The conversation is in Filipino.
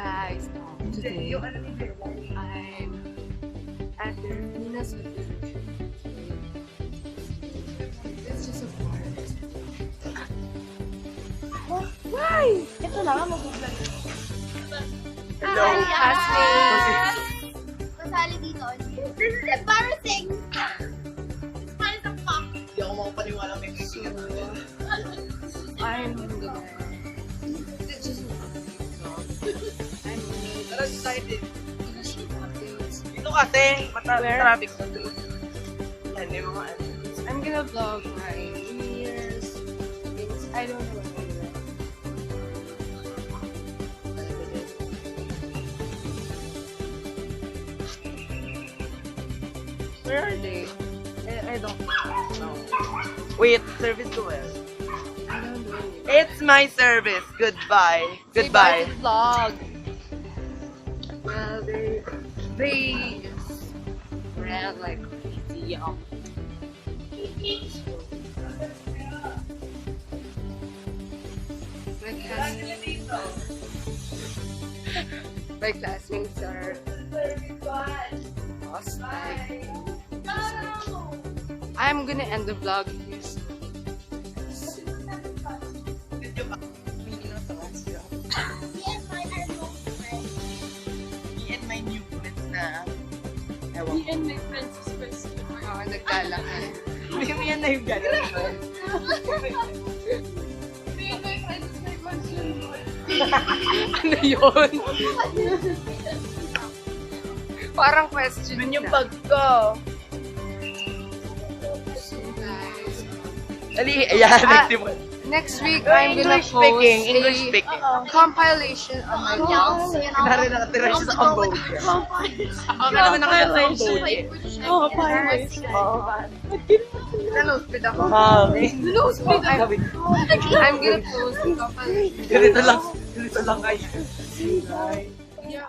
guys, today Yung ano nito. I'm at the Venus Revolution. It's just a part. Why? Ito na nga, mag-vlog. Hello, classmates! Masali dito. This is embarrassing. It's the fuck. Hindi ako makapaniwala may kaibigan mo. I'm gonna... It's just a I'm Tara, excited. gonna shoot updates. Dito kasi, Where? traffic na dito. Yan, yung mga ano. I'm gonna vlog my New Year's things. I don't know what Where are they? I don't know. Wait, service to where? I don't know. It's my service. Goodbye. Say bye to the vlog. Well, they just ran like crazy. My classmates are lost. I'm gonna end the vlog here. Me and my new friends na. Ewan Me and my friends is first. Nagkala ka. Me yan na yung gano'n. Me and my friends is my question. Ano yun? Parang question Yun yung na. bag ko. So, guys, Dali, ayan, nagsimula. next week I'm gonna English post speaking, English a speaking. compilation on my vlogs. Dari nakatira siya sa Cambodia. Ako naman nakatira sa Cambodia. Oh, pirate. Nanospid ako. Nanospid ako. I'm gonna post a compilation. Ganito lang kayo. Yeah.